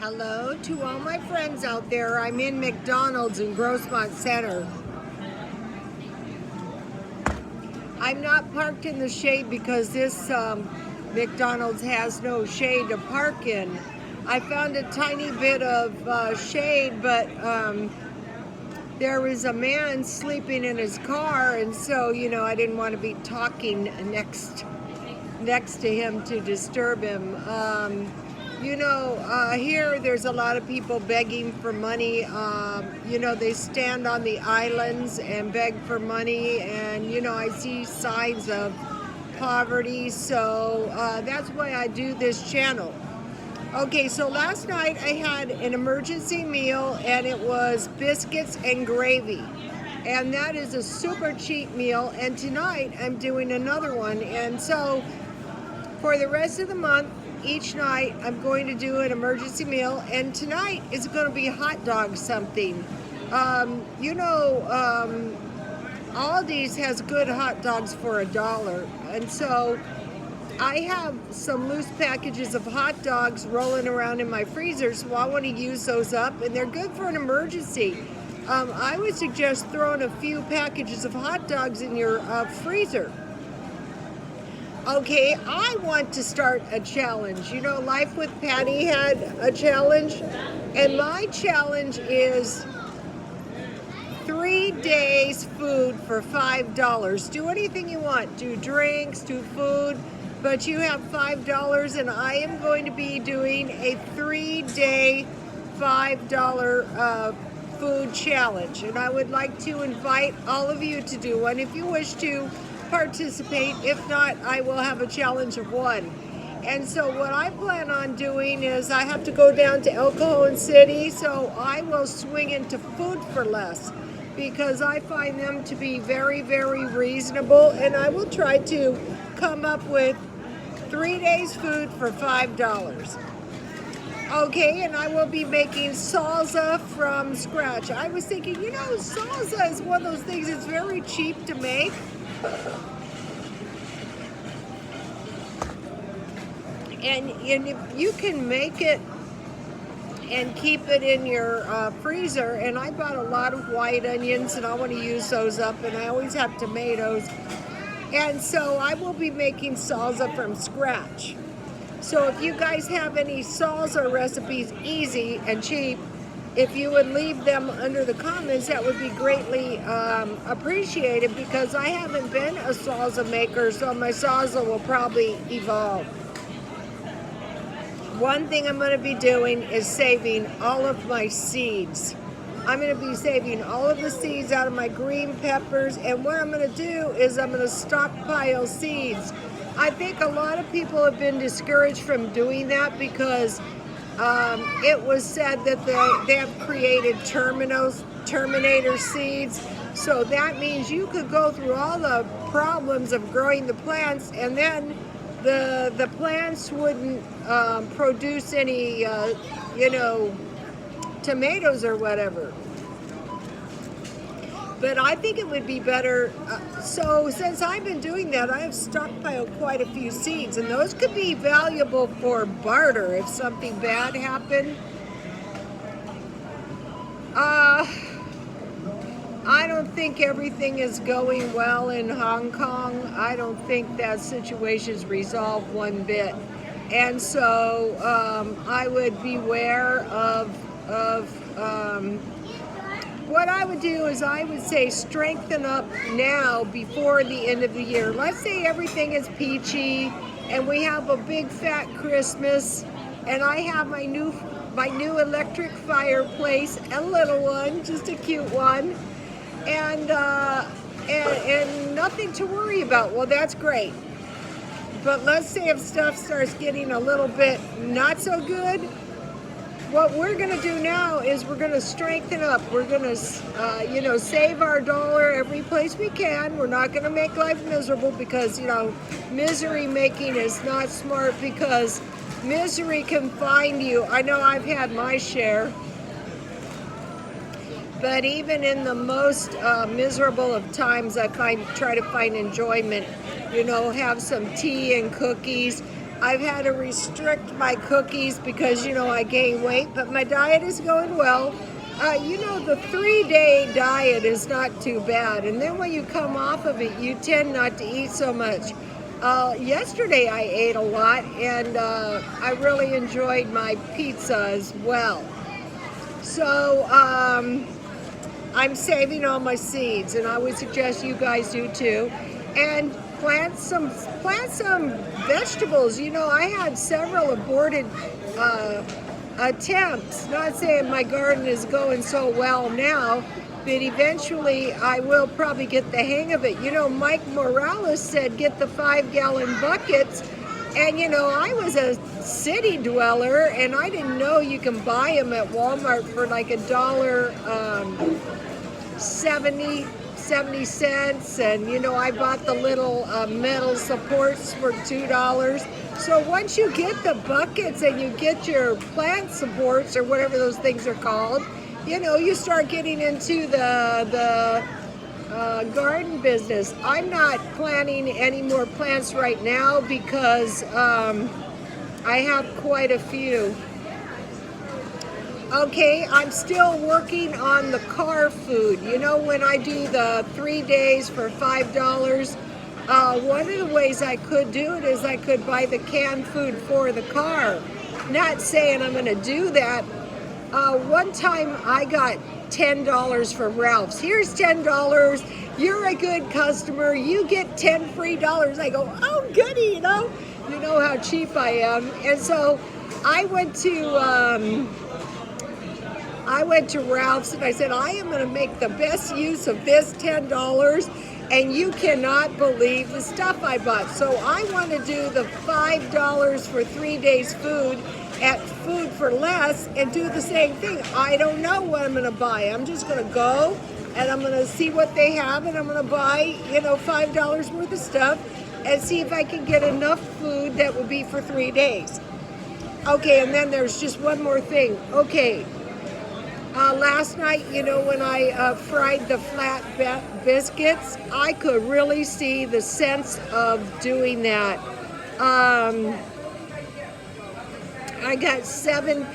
Hello to all my friends out there. I'm in McDonald's in Grossmont Center. I'm not parked in the shade because this McDonald's has no shade to park in. I found a tiny bit of shade, but there was a man sleeping in his car, and so, I didn't want to be talking next to him to disturb him. Here there's a lot of people begging for money. They stand on the islands and beg for money, and I see signs of poverty, so that's why I do this channel. Okay, so last night I had an emergency meal, and it was biscuits and gravy, and that is a super cheap meal. And tonight I'm doing another one, and so for the rest of the month, each night I'm going to do an emergency meal, and tonight is going to be hot dog something. Aldi's has good hot dogs for $1, and so I have some loose packages of hot dogs rolling around in my freezer, so I want to use those up, and they're good for an emergency. I would suggest throwing a few packages of hot dogs in your freezer. Okay, I want to start a challenge. Life with Patty had a challenge, and my challenge is 3 days food for $5. Do anything you want. Do drinks, do food, but you have $5, and I am going to be doing a 3-day $5 food challenge, and I would like to invite all of you to do one if you wish to participate. If not, I will have a challenge of one. And so what I plan on doing is I have to go down to El Cajon City, so I will swing into Food for Less because I find them to be very, very reasonable, and I will try to come up with 3 days food for $5. Okay, and I will be making salsa from scratch. I was thinking, salsa is one of those things that's very cheap to make. And if you can make it and keep it in your freezer, and I bought a lot of white onions, and I want to use those up, and I always have tomatoes, and so I will be making salsa from scratch. So if you guys have any salsa recipes, easy and cheap, if you would leave them under the comments, that would be greatly appreciated, because I haven't been a salsa maker, so my salsa will probably evolve. One thing I'm going to be doing is saving all of my seeds. I'm going to be saving all of the seeds out of my green peppers, and what I'm going to do is I'm going to stockpile seeds. I think a lot of people have been discouraged from doing that because it was said that they have created Terminator seeds. So that means you could go through all the problems of growing the plants, and then the plants wouldn't produce any, tomatoes or whatever. But I think it would be better. So since I've been doing that, I have stockpiled quite a few seeds, and those could be valuable for barter if something bad happened. I don't think everything is going well in Hong Kong. I don't think that situation's resolved one bit. And so I would beware of what I would do is I would say strengthen up now before the end of the year. Let's say everything is peachy and we have a big fat Christmas, and I have my new electric fireplace, a little one, just a cute one, and nothing to worry about. Well, that's great. But let's say if stuff starts getting a little bit not so good, what we're going to do now is we're going to strengthen up. We're going to, save our dollar every place we can. We're not going to make life miserable because, misery making is not smart, because misery can find you. I know I've had my share. But even in the most miserable of times, I try to find enjoyment. Have some tea and cookies. I've had to restrict my cookies because, I gain weight, but my diet is going well. The 3-day diet is not too bad. And then when you come off of it, you tend not to eat so much. Yesterday I ate a lot, and I really enjoyed my pizza as well. So I'm saving all my seeds, and I would suggest you guys do too. And plant some vegetables. I had several aborted attempts. Not saying my garden is going so well now, but eventually I will probably get the hang of it. Mike Morales said get the 5-gallon buckets, and I was a city dweller, and I didn't know you can buy them at Walmart for like $1.70. 70 cents, and I bought the little metal supports for $2. So once you get the buckets and you get your plant supports, or whatever those things are called, you start getting into the garden business. I'm not planting any more plants right now because I have quite a few. Okay, I'm still working on the car food. When I do the 3 days for $5, one of the ways I could do it is I could buy the canned food for the car. Not saying I'm going to do that. One time I got $10 from Ralph's. Here's $10. You're a good customer. You get 10 free dollars. I go, oh, goody, You know how cheap I am. And so I went to Ralph's, and I said, I am going to make the best use of this $10, and you cannot believe the stuff I bought. So I want to do the $5 for 3 days food at Food for Less and do the same thing. I don't know what I'm going to buy. I'm just going to go, and I'm going to see what they have, and I'm going to buy, $5 worth of stuff and see if I can get enough food that would be for 3 days. Okay, and then there's just one more thing. Okay. Last night, when I fried the flat biscuits, I could really see the sense of doing that. I got 7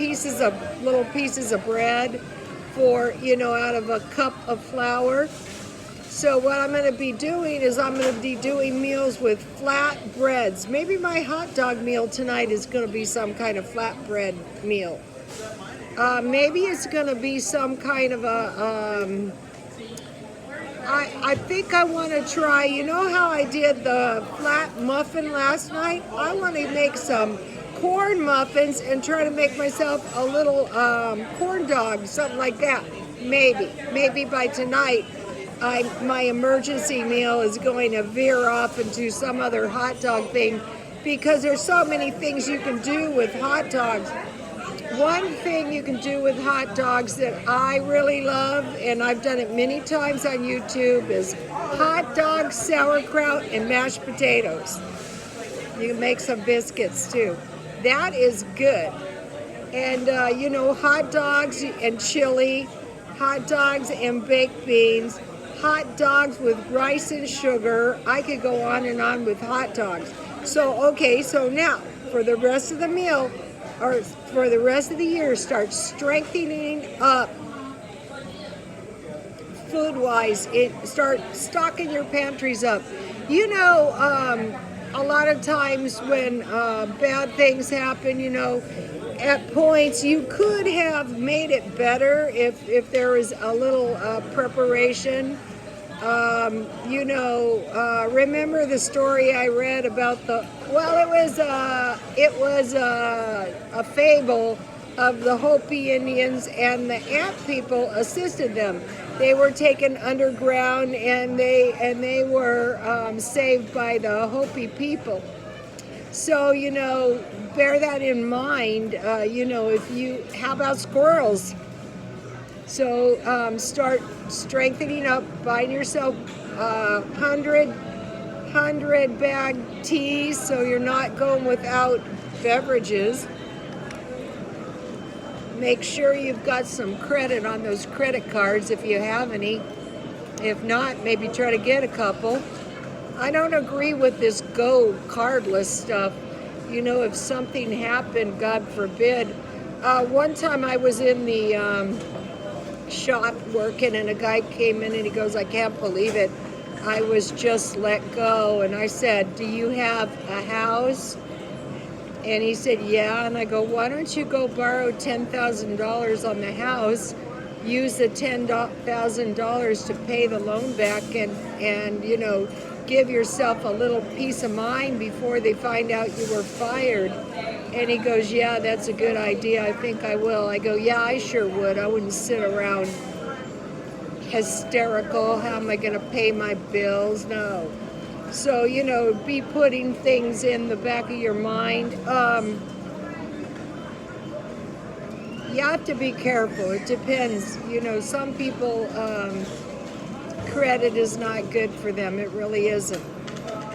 little pieces of bread for, out of a cup of flour. So what I'm going to be doing is I'm going to be doing meals with flatbreads. Maybe my hot dog meal tonight is going to be some kind of flatbread meal. Maybe it's going to be some kind of a, I think I want to try, how I did the flat muffin last night? I want to make some corn muffins and try to make myself a little corn dog, something like that. Maybe by tonight, my emergency meal is going to veer off into some other hot dog thing, because there's so many things you can do with hot dogs. One thing you can do with hot dogs that I really love, and I've done it many times on YouTube, is hot dog, sauerkraut, and mashed potatoes. You can make some biscuits too. That is good. And hot dogs and chili, hot dogs and baked beans, hot dogs with rice and sugar. I could go on and on with hot dogs. So now for the rest of the meal, or for the rest of the year, start strengthening up food-wise. Start stocking your pantries up. A lot of times when bad things happen, at points you could have made it better if there was a little preparation. Remember the story I read about it was a fable of the Hopi Indians, and the ant people assisted them. They were taken underground, and they were saved by the Hopi people. So, bear that in mind. How about squirrels? So start strengthening up, buying yourself 100 bag teas, so you're not going without beverages. Make sure you've got some credit on those credit cards if you have any. If not, maybe try to get a couple. I don't agree with this go cardless stuff. you know, if something happened, God forbid. One time I was in the shop working, and a guy came in and he goes, I can't believe it. I was just let go. And I said, do you have a house? And he said, yeah. And I go, why don't you go borrow $10,000 on the house, use the $10,000 to pay the loan back, and you know, give yourself a little peace of mind before they find out you were fired. And he goes, yeah, that's a good idea. I think I will. I go, yeah, I sure would. I wouldn't sit around hysterical. How am I going to pay my bills? No. So, you know, be putting things in the back of your mind. You have to be careful. It depends. You know, some people, credit is not good for them. It really isn't.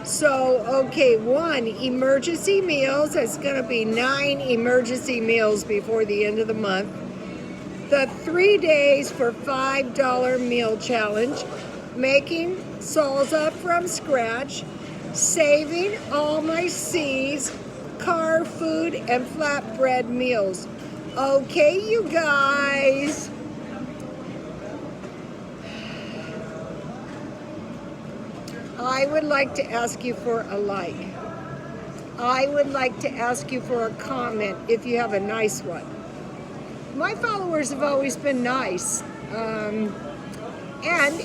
So, okay, 1, emergency meals. That's going to be 9 emergency meals before the end of the month. The 3 days for $5 meal challenge. Making salsa from scratch. Saving all my C's. Car food and flatbread meals. Okay, you guys. I would like to ask you for a like. I would like to ask you for a comment if you have a nice one. My followers have always been nice. And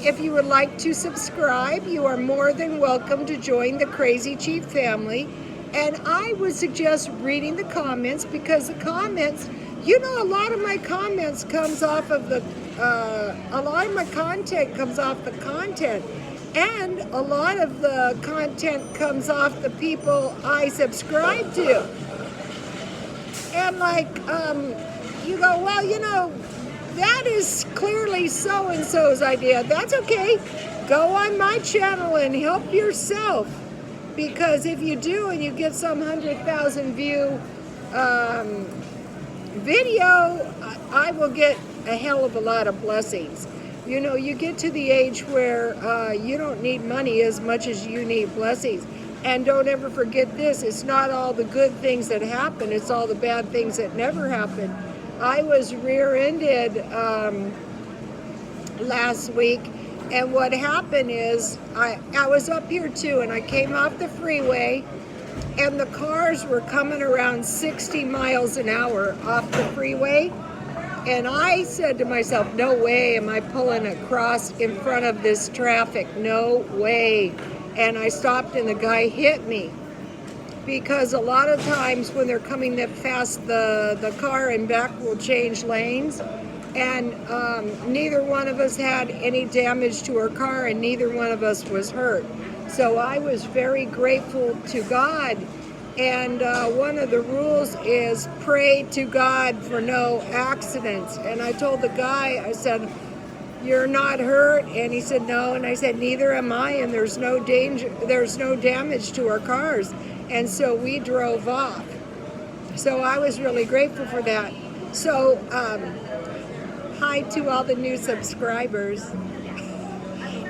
if you would like to subscribe, you are more than welcome to join the Crazy Chief family. And I would suggest reading the comments, because the comments, you know, a lot of my comments comes off of the, a lot of my content comes off the content. And a lot of the content comes off the people I subscribe to. And like, you go, well, you know, that is clearly so-and-so's idea. That's okay. Go on my channel and help yourself. Because if you do and you get some 100,000 view video, I will get a hell of a lot of blessings. You know, you get to the age where you don't need money as much as you need blessings. And don't ever forget this, it's not all the good things that happen, it's all the bad things that never happen. I was rear-ended last week, and what happened is, I was up here too, and I came off the freeway, and the cars were coming around 60 miles an hour off the freeway. And I said to myself, no way am I pulling across in front of this traffic. No way. And I stopped and the guy hit me. Because a lot of times when they're coming that fast, the car in back will change lanes. And neither one of us had any damage to our car, and neither one of us was hurt. So I was very grateful to God. And one of the rules is pray to God for no accidents. And I told the guy, I said, you're not hurt? And he said, no. And I said, neither am I. And there's no danger, there's no damage to our cars. And so we drove off. So I was really grateful for that. So hi to all the new subscribers.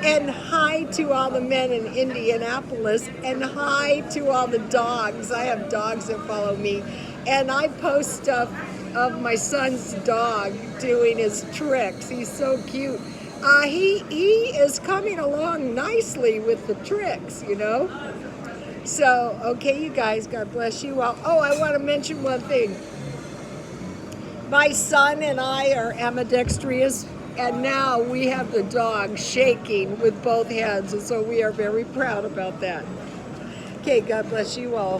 And hi to all the men in Indianapolis, and hi to all the dogs. I have dogs that follow me, and I post stuff of my son's dog doing his tricks. He's so cute. He is coming along nicely with the tricks, you know. So, okay, you guys, God bless you all. Oh, I want to mention one thing. My son and I are ambidextrous. And now we have the dog shaking with both hands, and so we are very proud about that. Okay, God bless you all.